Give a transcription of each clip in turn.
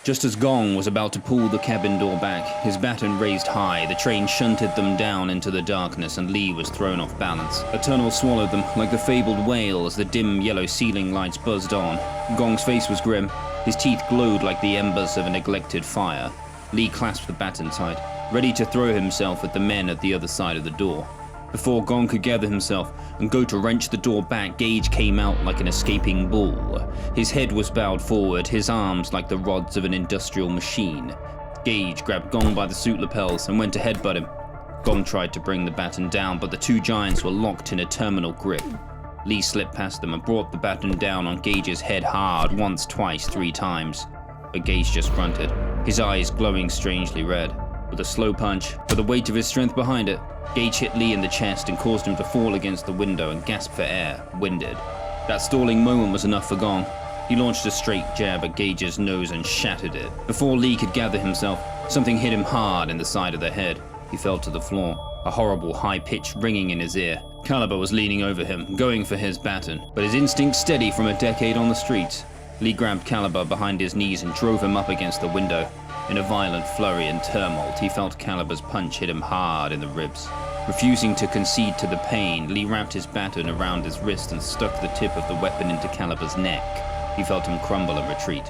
Just as Gong was about to pull the cabin door back, his baton raised high, the train shunted them down into the darkness and Lee was thrown off balance. A tunnel swallowed them like the fabled whale as the dim yellow ceiling lights buzzed on. Gong's face was grim. His teeth glowed like the embers of a neglected fire. Lee clasped the baton tight, ready to throw himself at the men at the other side of the door. Before Gong could gather himself and go to wrench the door back, Gage came out like an escaping bull. His head was bowed forward, his arms like the rods of an industrial machine. Gage grabbed Gong by the suit lapels and went to headbutt him. Gong tried to bring the baton down, but the two giants were locked in a terminal grip. Lee slipped past them and brought the baton down on Gage's head hard, once, twice, 3 times. But Gage just grunted, his eyes glowing strangely red. With a slow punch, with the weight of his strength behind it, Gage hit Lee in the chest and caused him to fall against the window and gasp for air, winded. That stalling moment was enough for Gong. He launched a straight jab at Gage's nose and shattered it. Before Lee could gather himself, something hit him hard in the side of the head. He fell to the floor, a horrible high-pitched ringing in his ear. Caliber was leaning over him, going for his baton, but his instinct steady from a decade on the streets. Lee grabbed Caliber behind his knees and drove him up against the window. In a violent flurry and tumult, he felt Caliber's punch hit him hard in the ribs. Refusing to concede to the pain, Lee wrapped his baton around his wrist and stuck the tip of the weapon into Caliber's neck. He felt him crumble and retreat.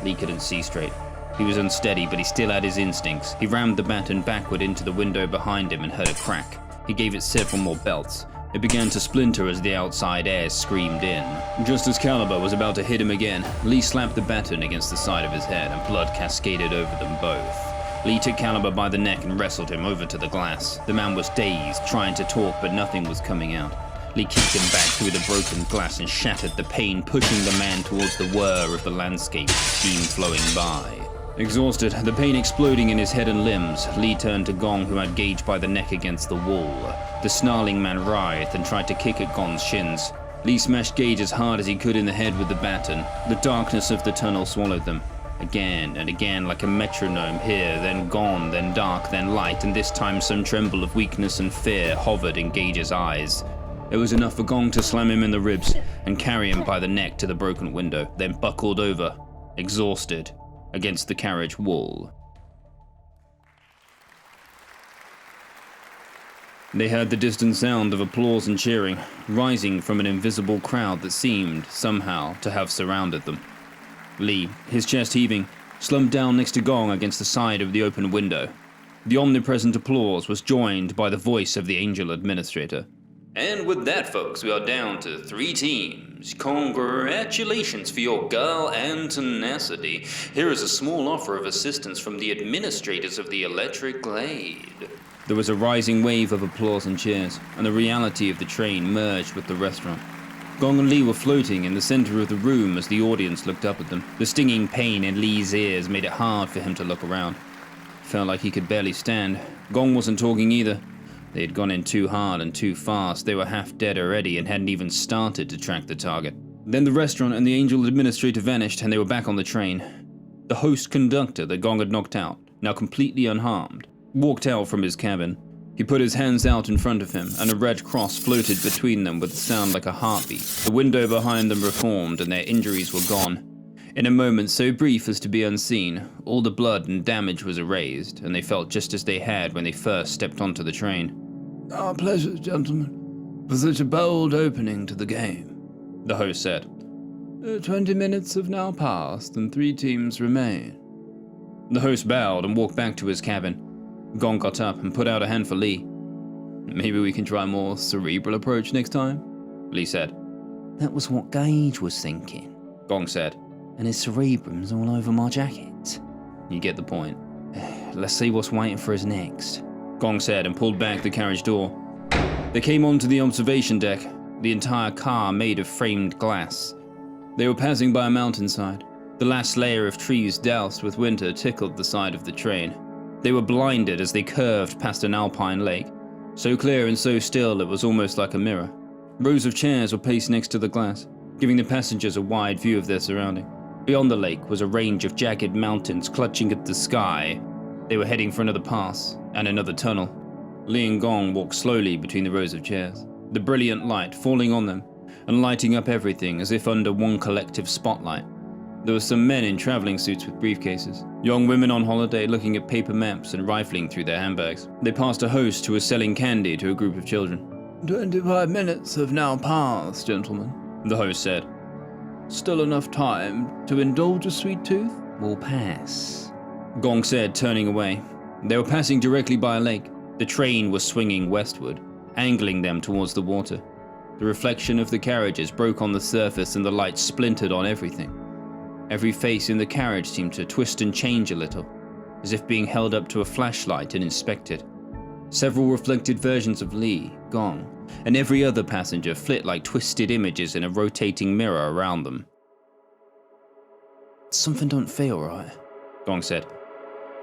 Lee couldn't see straight. He was unsteady, but he still had his instincts. He rammed the baton backward into the window behind him and heard a crack. He gave it several more belts. It began to splinter as the outside air screamed in. Just as Caliber was about to hit him again, Lee slapped the baton against the side of his head and blood cascaded over them both. Lee took Caliber by the neck and wrestled him over to the glass. The man was dazed, trying to talk, but nothing was coming out. Lee kicked him back through the broken glass and shattered the pane, pushing the man towards the whir of the landscape, steam flowing by. Exhausted, the pain exploding in his head and limbs, Lee turned to Gong, who had Gage by the neck against the wall. The snarling man writhed and tried to kick at Gong's shins. Lee smashed Gage as hard as he could in the head with the baton. The darkness of the tunnel swallowed them. Again and again, like a metronome, here, then gone, then dark, then light, and this time some tremble of weakness and fear hovered in Gage's eyes. It was enough for Gong to slam him in the ribs and carry him by the neck to the broken window, then buckled over, exhausted, against the carriage wall. They heard the distant sound of applause and cheering, rising from an invisible crowd that seemed, somehow, to have surrounded them. Lee, his chest heaving, slumped down next to Gong against the side of the open window. The omnipresent applause was joined by the voice of the Angel Administrator. And with that, folks, we are down to 3 teams. Congratulations for your guile and tenacity. Here is a small offer of assistance from the administrators of the Electric Glade. There was a rising wave of applause and cheers, and the reality of the train merged with the restaurant. Gong and Lee were floating in the center of the room as the audience looked up at them. The stinging pain in Lee's ears made it hard for him to look around. Felt like he could barely stand. Gong wasn't talking either. They had gone in too hard and too fast. They were half dead already and hadn't even started to track the target. Then the restaurant and the Angel Administrator vanished and they were back on the train. The host conductor that Gong had knocked out, now completely unharmed, walked out from his cabin. He put his hands out in front of him and a red cross floated between them with a sound like a heartbeat. The window behind them reformed and their injuries were gone. In a moment so brief as to be unseen, all the blood and damage was erased and they felt just as they had when they first stepped onto the train. Our pleasure, gentlemen, for such a bold opening to the game, the host said. 20 minutes have now passed and 3 teams remain. The host bowed and walked back to his cabin. Gong got up and put out a hand for Lee. Maybe we can try a more cerebral approach next time, Lee said. That was what Gage was thinking, Gong said. And his cerebrum's all over my jacket. You get the point. Let's see what's waiting for us next, Gong said and pulled back the carriage door. They came onto the observation deck, the entire car made of framed glass. They were passing by a mountainside. The last layer of trees doused with winter tickled the side of the train. They were blinded as they curved past an alpine lake, so clear and so still it was almost like a mirror. Rows of chairs were placed next to the glass, giving the passengers a wide view of their surrounding. Beyond the lake was a range of jagged mountains clutching at the sky. They were heading for another pass and another tunnel. Lee and Gong walked slowly between the rows of chairs, the brilliant light falling on them and lighting up everything as if under one collective spotlight. There were some men in traveling suits with briefcases, young women on holiday looking at paper maps and rifling through their handbags. They passed a host who was selling candy to a group of children. 25 minutes have now passed, gentlemen, The host said. Still enough time to indulge a sweet tooth? We'll pass. Gong said, turning away. They were passing directly by a lake. The train was swinging westward, angling them towards the water. The reflection of the carriages broke on the surface and the light splintered on everything. Every face in the carriage seemed to twist and change a little, as if being held up to a flashlight and inspected. Several reflected versions of Lee, Gong, and every other passenger flit like twisted images in a rotating mirror around them. Something don't feel right. Gong said.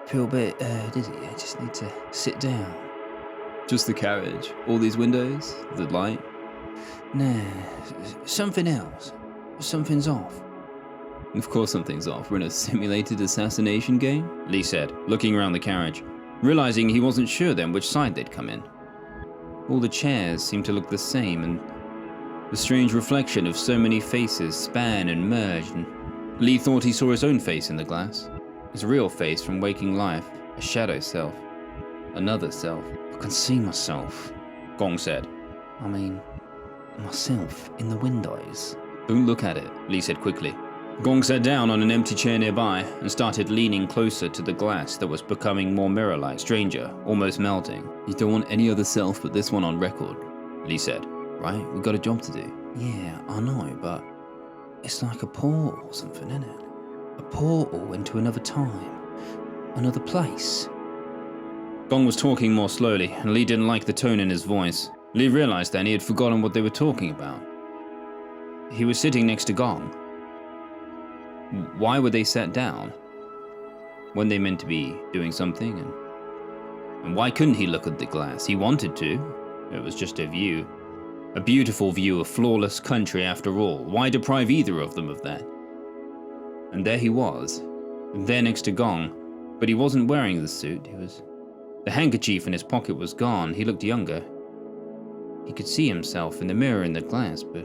Feel a bit dizzy. I just need to sit down. Just the carriage, all these windows, the light. Nah, something else. Something's off. Of course something's off. We're in a simulated assassination game? Lee said, looking around the carriage, realizing he wasn't sure then which side they'd come in. All the chairs seemed to look the same, and the strange reflection of so many faces span and merged, and Lee thought he saw his own face in the glass. His real face from waking life, a shadow self, another self. I can see myself. Gong said. I mean, myself in the windows. Don't look at it, Lee said quickly. Gong sat down on an empty chair nearby and started leaning closer to the glass that was becoming more mirror-like, stranger, almost melting. You don't want any other self but this one on record, Lee said. right? We've got a job to do. Yeah, I know, but it's like a portal or something, isn't it? A portal into another time, another place. Gong was talking more slowly, and Lee didn't like the tone in his voice. Lee realized then he had forgotten what they were talking about. He was sitting next to Gong. Why were they sat down? Weren't they meant to be doing something? And why couldn't he look at the glass? He wanted to. It was just a view. A beautiful view of flawless country after all. Why deprive either of them of that? And there he was, there next to Gong, but he wasn't wearing the suit. The handkerchief in his pocket was gone. He looked younger. He could see himself in the mirror in the glass, but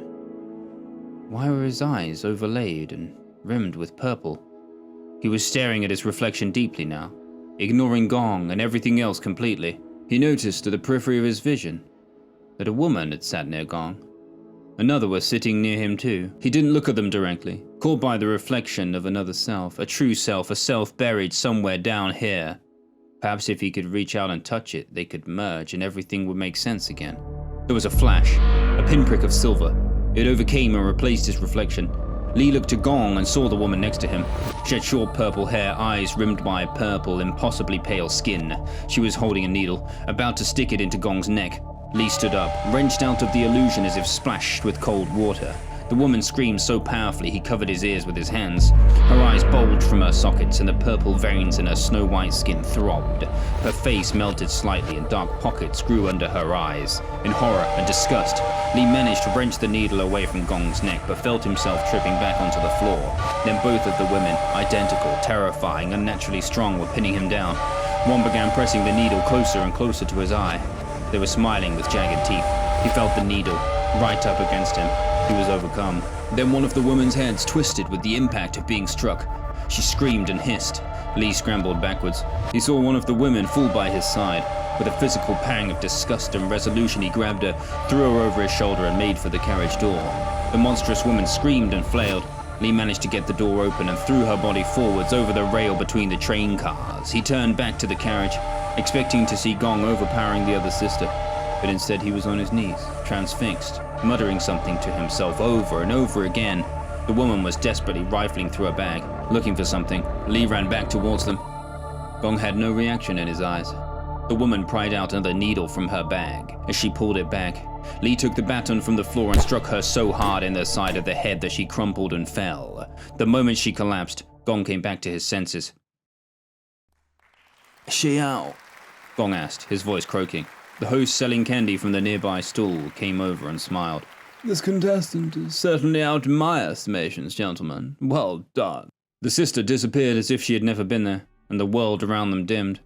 why were his eyes overlaid and rimmed with purple? He was staring at his reflection deeply now, ignoring Gong and everything else completely. He noticed to the periphery of his vision that a woman had sat near Gong. Another was sitting near him too. He didn't look at them directly, caught by the reflection of another self, a true self, a self buried somewhere down here. Perhaps if he could reach out and touch it, they could merge and everything would make sense again. There was a flash, a pinprick of silver. It overcame and replaced his reflection. Lee looked to Gong and saw the woman next to him. She had short purple hair, eyes rimmed by purple, impossibly pale skin. She was holding a needle, about to stick it into Gong's neck. Lee stood up, wrenched out of the illusion as if splashed with cold water. The woman screamed so powerfully he covered his ears with his hands. Her eyes bulged from her sockets and the purple veins in her snow-white skin throbbed. Her face melted slightly and dark pockets grew under her eyes. In horror and disgust, Lee managed to wrench the needle away from Gong's neck but felt himself tripping back onto the floor. Then both of the women, identical, terrifying, unnaturally strong, were pinning him down. One began pressing the needle closer and closer to his eye. They were smiling with jagged teeth. He felt the needle right up against him. He was overcome. Then one of the woman's heads twisted with the impact of being struck. She screamed and hissed. Lee scrambled backwards. He saw one of the women fall by his side. With a physical pang of disgust and resolution, he grabbed her, threw her over his shoulder and made for the carriage door. The monstrous woman screamed and flailed. Lee managed to get the door open and threw her body forwards over the rail between the train cars. He turned back to the carriage, expecting to see Gong overpowering the other sister, but instead he was on his knees, transfixed, muttering something to himself over and over again. The woman was desperately rifling through her bag, looking for something. Lee ran back towards them. Gong had no reaction in his eyes. The woman pried out another needle from her bag. As she pulled it back, Lee took the baton from the floor and struck her so hard in the side of the head that she crumpled and fell. The moment she collapsed, Gong came back to his senses. Is she out? Gong asked, his voice croaking. The host selling candy from the nearby stall came over and smiled. This contestant is certainly out in my estimations, gentlemen. Well done. The sister disappeared as if she had never been there, and the world around them dimmed.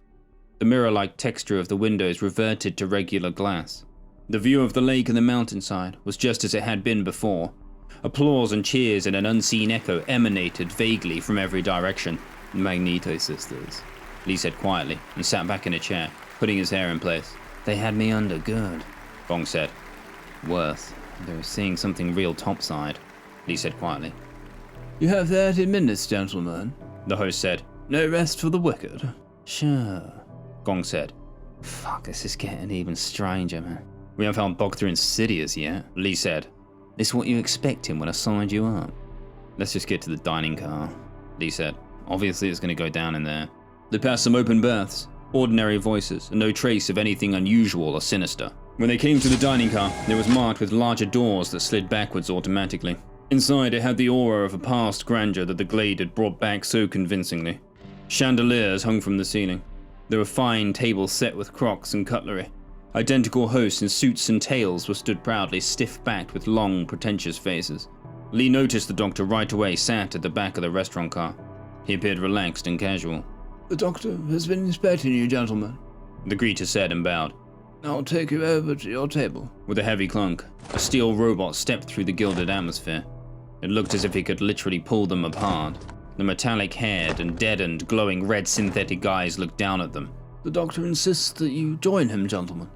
The mirror-like texture of the windows reverted to regular glass. The view of the lake and the mountainside was just as it had been before. Applause and cheers and an unseen echo emanated vaguely from every direction. Magneto sisters, Lee said quietly and sat back in a chair, putting his hair in place. They had me under good. Gong said. Worse, they were seeing something real topside. Lee said quietly. You have 30 minutes, gentlemen. The host said. No rest for the wicked. Sure. Gong said. Fuck, this is getting even stranger, man. We haven't found Bogther Insidious yet, Lee said. This what you expecting when I signed you up? Let's just get to the dining car, Lee said. Obviously it's going to go down in there. They passed some open berths, ordinary voices, and no trace of anything unusual or sinister. When they came to the dining car, it was marked with larger doors that slid backwards automatically. Inside, it had the aura of a past grandeur that the Glade had brought back so convincingly. Chandeliers hung from the ceiling. There were fine tables set with crocks and cutlery. Identical hosts in suits and tails were stood proudly, stiff-backed with long, pretentious faces. Lee noticed the doctor right away sat at the back of the restaurant car. He appeared relaxed and casual. The doctor has been inspecting you, gentlemen. The greeter said and bowed. I'll take you over to your table. With a heavy clunk, a steel robot stepped through the gilded atmosphere. It looked as if he could literally pull them apart. The metallic-haired and deadened, glowing red synthetic eyes looked down at them. The doctor insists that you join him, gentlemen.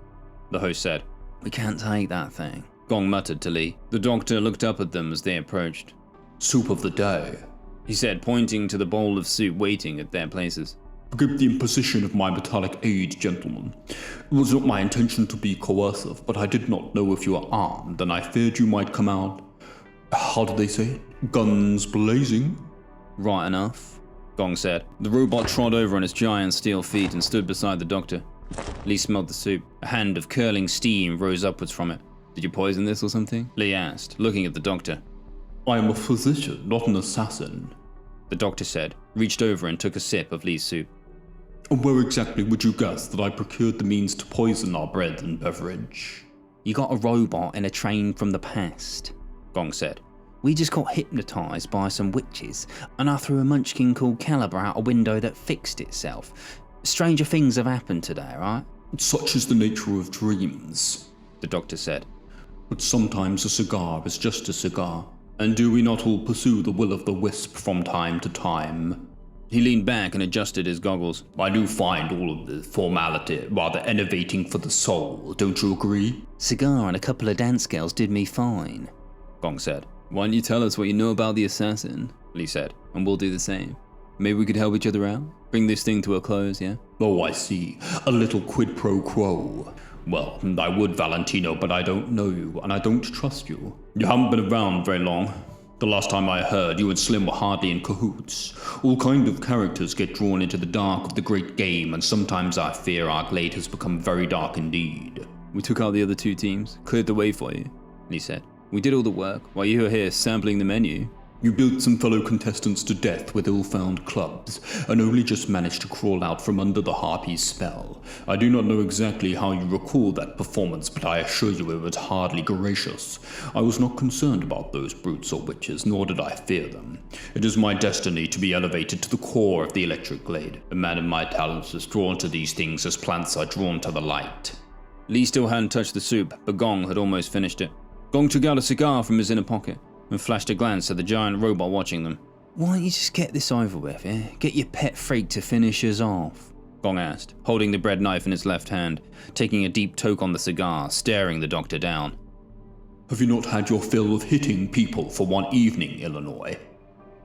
The host said. We can't take that thing. Gong muttered to Lee. The doctor looked up at them as they approached. Soup of the day, he said, pointing to the bowl of soup waiting at their places. Forgive the imposition of my metallic aid, gentlemen. It was not my intention to be coercive, but I did not know if you were armed, and I feared you might come out, how do they say it? Guns blazing? Right enough, Gong said. The robot trod over on its giant steel feet and stood beside the doctor. Lee smelled the soup. A hand of curling steam rose upwards from it. Did you poison this or something? Lee asked, looking at the doctor. I am a physician, not an assassin, the doctor said, reached over and took a sip of Lee's soup. And where exactly would you guess that I procured the means to poison our bread and beverage? You got a robot in a train from the past, Gong said. We just got hypnotized by some witches, and I threw a munchkin called Caliber out a window that fixed itself. Stranger things have happened today, right? Such is the nature of dreams, the doctor said. But sometimes a cigar is just a cigar. And do we not all pursue the will of the wisp from time to time? He leaned back and adjusted his goggles. I do find all of the formality rather enervating for the soul, don't you agree? Cigar and a couple of dance girls did me fine, Gong said. Why don't you tell us what you know about the assassin? Lee said. And we'll do the same. Maybe we could help each other out? Bring this thing to a close, yeah? Oh, I see. A little quid pro quo. Well, I would, Valentino, but I don't know you, and I don't trust you. You haven't been around very long. The last time I heard, you and Slim were hardly in cahoots. All kind of characters get drawn into the dark of the great game, and sometimes I fear our Glade has become very dark indeed. We took out the other two teams, cleared the way for you, Lee said. We did all the work, while you were here sampling the menu. You built some fellow contestants to death with ill-found clubs, and only just managed to crawl out from under the Harpy's spell. I do not know exactly how you recall that performance, but I assure you it was hardly gracious. I was not concerned about those brutes or witches, nor did I fear them. It is my destiny to be elevated to the core of the electric glade. A man of my talents is drawn to these things as plants are drawn to the light. Lee still hadn't touched the soup, but Gong had almost finished it. Gong took out a cigar from his inner pocket and flashed a glance at the giant robot watching them. Why don't you just get this over with, yeah? Get your pet freak to finish us off, Gong asked, holding the bread knife in his left hand, taking a deep toke on the cigar, staring the doctor down. Have you not had your fill of hitting people for one evening, Illinois?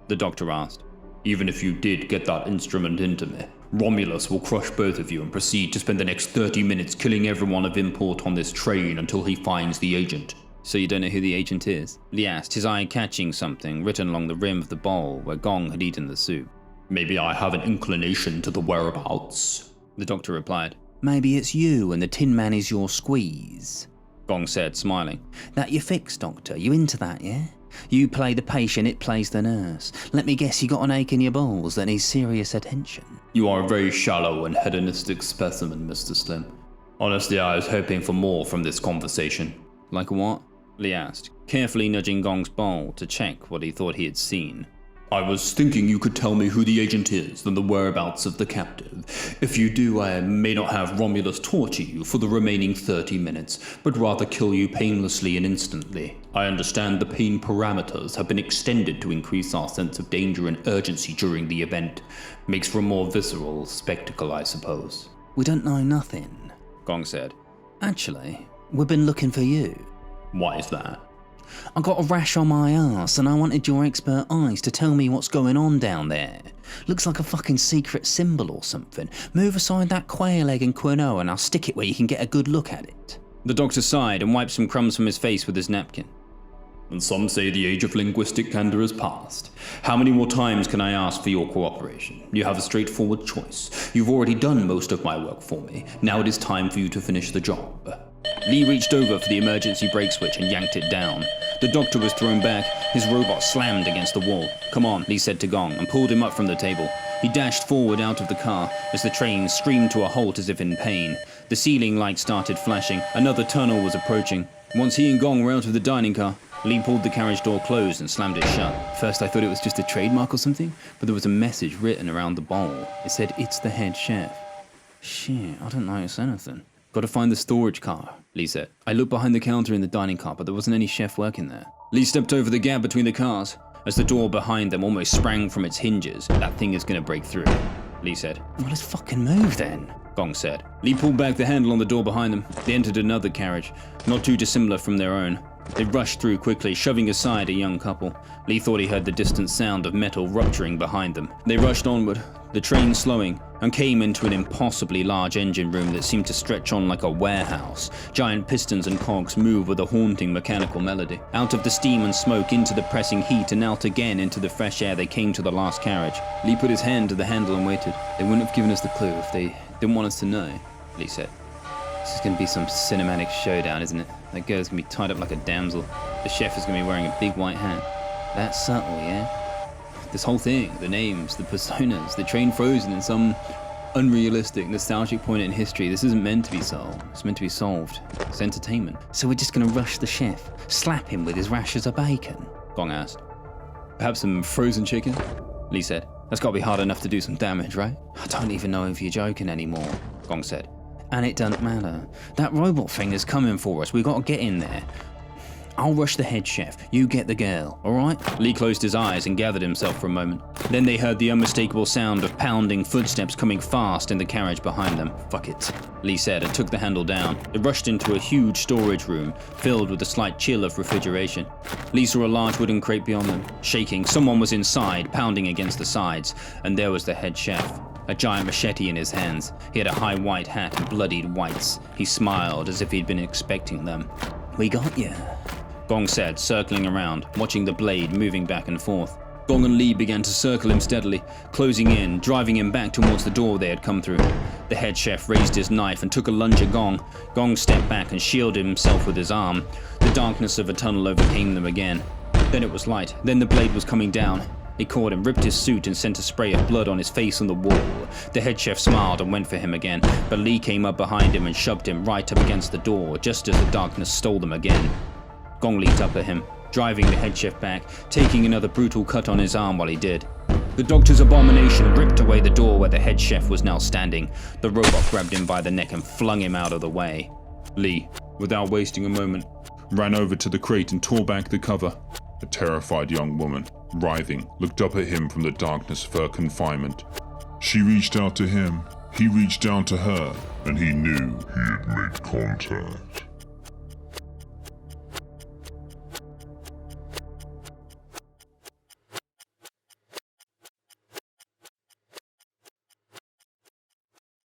The doctor asked. Even if you did get that instrument into me, Romulus will crush both of you and proceed to spend the next 30 minutes killing everyone of import on this train until he finds the agent. So you don't know who the agent is? Lee asked, his eye catching something written along the rim of the bowl where Gong had eaten the soup. Maybe I have an inclination to the whereabouts, the doctor replied. Maybe it's you and the Tin Man is your squeeze, Gong said, smiling. That you fix, Doctor? You into that, yeah? You play the patient, it plays the nurse. Let me guess you got an ache in your balls that needs serious attention. You are a very shallow and hedonistic specimen, Mr. Slim. Honestly, I was hoping for more from this conversation. Like what? Lee asked, carefully nudging Gong's bowl to check what he thought he had seen. I was thinking you could tell me who the agent is and the whereabouts of the captive. If you do, I may not have Romulus torture you for the remaining 30 minutes, but rather kill you painlessly and instantly. I understand the pain parameters have been extended to increase our sense of danger and urgency during the event. Makes for a more visceral spectacle, I suppose. We don't know nothing, Gong said. Actually, we've been looking for you. Why is that? I got a rash on my ass and I wanted your expert eyes to tell me what's going on down there. Looks like a fucking secret symbol or something. Move aside that quail egg and quinoa and I'll stick it where you can get a good look at it. The doctor sighed and wiped some crumbs from his face with his napkin. And some say the age of linguistic candor has passed. How many more times can I ask for your cooperation? You have a straightforward choice. You've already done most of my work for me. Now it is time for you to finish the job. Lee reached over for the emergency brake switch and yanked it down. The doctor was thrown back. His robot slammed against the wall. Come on, Lee said to Gong and pulled him up from the table. He dashed forward out of the car as the train screamed to a halt as if in pain. The ceiling lights started flashing. Another tunnel was approaching. Once he and Gong were out of the dining car, Lee pulled the carriage door closed and slammed it shut. First I thought it was just a trademark or something, but there was a message written around the bowl. It said, "It's the head chef." Shit, I don't notice anything. Gotta find the storage car, Lee said. I looked behind the counter in the dining car, but there wasn't any chef working there. Lee stepped over the gap between the cars. As the door behind them almost sprang from its hinges, that thing is gonna break through, Lee said. Well, let's fucking move then, Gong said. Lee pulled back the handle on the door behind them. They entered another carriage, not too dissimilar from their own. They rushed through quickly, shoving aside a young couple. Lee thought he heard the distant sound of metal rupturing behind them. They rushed onward, the train slowing, and came into an impossibly large engine room that seemed to stretch on like a warehouse. Giant pistons and cogs moved with a haunting mechanical melody. Out of the steam and smoke into the pressing heat and out again into the fresh air they came to the last carriage. Lee put his hand to the handle and waited. They wouldn't have given us the clue if they didn't want us to know, Lee said. This is going to be some cinematic showdown, isn't it? That girl's going to be tied up like a damsel. The chef is going to be wearing a big white hat. That's subtle, yeah? This whole thing, the names, the personas, the train frozen in some unrealistic, nostalgic point in history. This isn't meant to be solved. It's meant to be solved. It's entertainment. So we're just gonna rush the chef, slap him with his rashers of bacon? Gong asked. Perhaps some frozen chicken? Lee said. That's got to be hard enough to do some damage, right? I don't even know if you're joking anymore, Gong said. And it doesn't matter. That robot thing is coming for us. We gotta get in there. I'll rush the head chef. You get the girl, alright? Lee closed his eyes and gathered himself for a moment. Then they heard the unmistakable sound of pounding footsteps coming fast in the carriage behind them. Fuck it, Lee said and took the handle down. They rushed into a huge storage room, filled with a slight chill of refrigeration. Lee saw a large wooden crate beyond them. Shaking, someone was inside, pounding against the sides, and there was the head chef. A giant machete in his hands. He had a high white hat and bloodied whites. He smiled as if he'd been expecting them. We got you, Gong said, circling around, watching the blade moving back and forth. Gong and Lee began to circle him steadily, closing in, driving him back towards the door they had come through. The head chef raised his knife and took a lunge at Gong. Gong stepped back and shielded himself with his arm. The darkness of a tunnel overcame them again. Then it was light. Then the blade was coming down. He caught him, ripped his suit and sent a spray of blood on his face on the wall. The head chef smiled and went for him again, but Lee came up behind him and shoved him right up against the door just as the darkness stole them again. Gong leaped up at him, driving the head chef back, taking another brutal cut on his arm while he did. The doctor's abomination ripped away the door where the head chef was now standing. The robot grabbed him by the neck and flung him out of the way. Lee, without wasting a moment, ran over to the crate and tore back the cover. A terrified young woman, writhing, looked up at him from the darkness of her confinement. She reached out to him, he reached down to her, and he knew he had made contact.